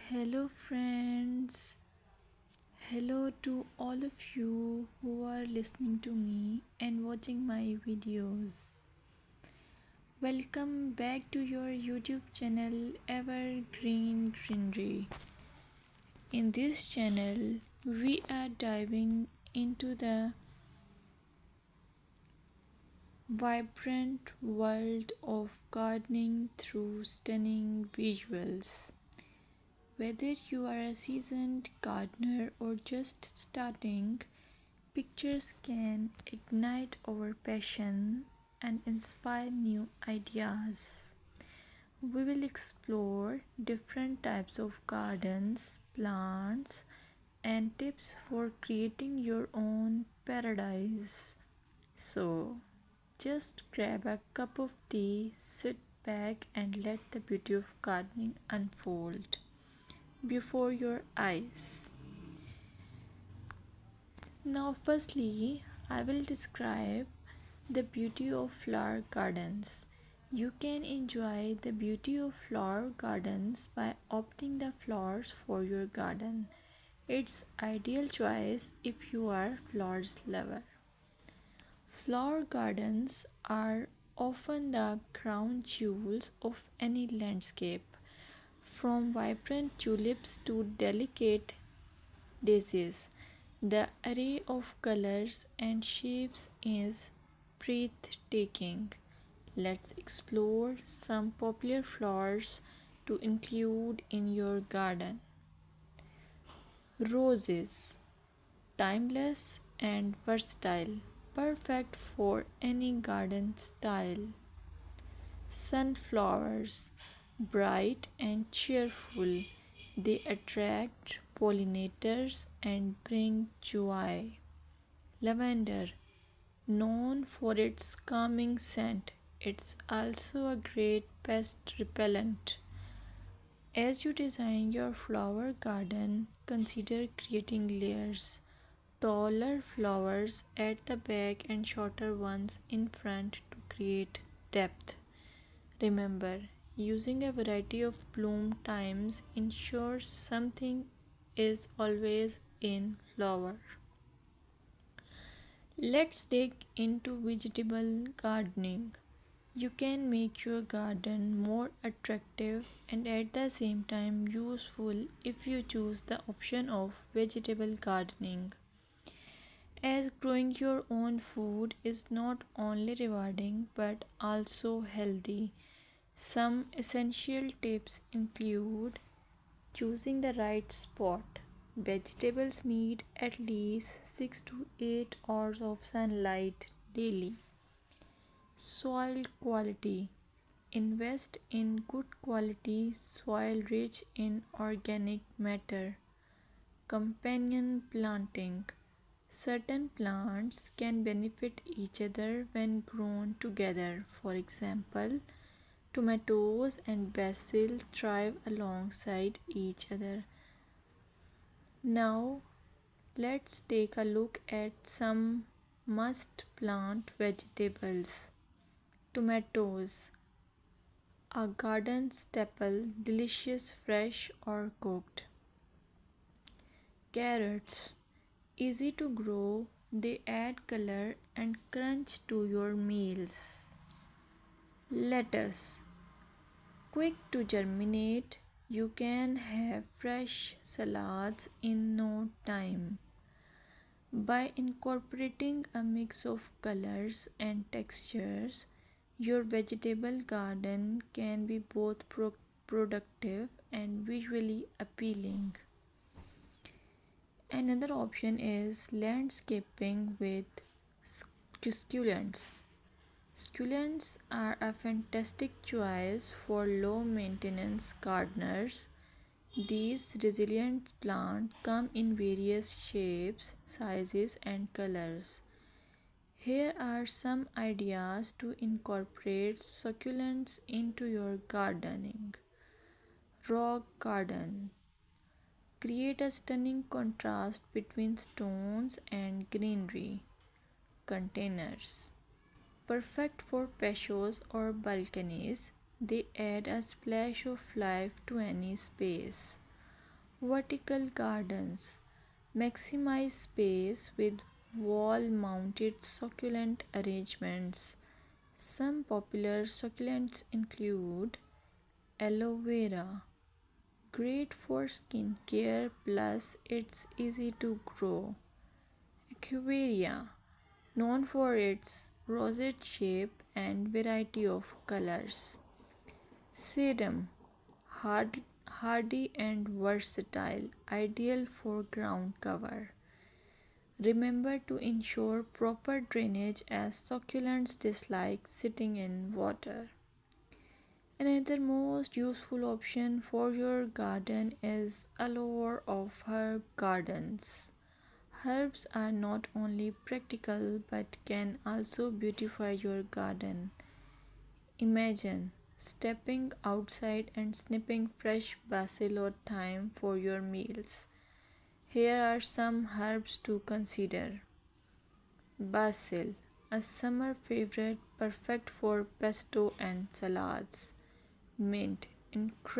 Hello, friends. Hello to all of you who are listening to me and watching my videos. Welcome back to your YouTube channel Evergreen Greenery. In this channel, we are diving into the vibrant world of gardening through stunning visuals. Whether you are a seasoned gardener or just starting, pictures can ignite our passion and inspire new ideas. We will explore different types of gardens, plants, and tips for creating your own paradise. So, just grab a cup of tea, sit back, and let the beauty of gardening unfold before your eyes. Now, firstly, I will describe the beauty of flower gardens. You can enjoy the beauty of flower gardens by opting the flowers for your garden. It's ideal choice if you are flowers lover. Flower gardens are often the crown jewels of any landscape, from vibrant tulips to delicate daisies. The array of colors and shapes is breathtaking. Let's explore some popular flowers to include in your garden. Roses, timeless and versatile, perfect for any garden style. Sunflowers, bright and cheerful, they attract pollinators and bring joy. Lavender, known for its calming scent, it's also a great pest repellent. As you design your flower garden, consider creating layers. Taller flowers at the back and shorter ones in front to create depth. Remember, using a variety of bloom times ensures something is always in flower. Let's dig into vegetable gardening. You can make your garden more attractive and at the same time useful if you choose the option of vegetable gardening. As growing your own food is not only rewarding but also healthy. Some essential tips include choosing the right spot. Vegetables need at least 6 to 8 hours of sunlight daily. Soil quality. Invest in good quality soil rich in organic matter. Companion planting. Certain plants can benefit each other when grown together. For example, tomatoes and basil thrive alongside each other. Now, let's take a look at some must plant vegetables. Tomatoes, a garden staple, delicious fresh or cooked. Carrots, easy to grow, they add color and crunch to your meals. Lettuce, quick to germinate, you can have fresh salads in no time. By incorporating a mix of colors and textures, your vegetable garden can be both productive and visually appealing. Another option is landscaping with succulents. Succulents are a fantastic choice for low maintenance gardeners. These resilient plants come in various shapes, sizes, and colors. Here are some ideas to incorporate succulents into your gardening. Rock garden. Create a stunning contrast between stones and greenery. Containers. Perfect for patios or balconies, they add a splash of life to any space. Vertical gardens maximize space with wall mounted succulent arrangements. Some popular succulents include aloe vera, great for skin care plus it's easy to grow. Echeveria, known for its rosette shape and variety of colors. Sedum, hardy and versatile, ideal for ground cover. Remember to ensure proper drainage as succulents dislike sitting in water. Another most useful option for your garden is allure of herb gardens. Herbs are not only practical but can also beautify your garden. Imagine stepping outside and snipping fresh basil or thyme for your meals. Here are some herbs to consider. Basil, a summer favorite perfect for pesto and salads. Mint, incredible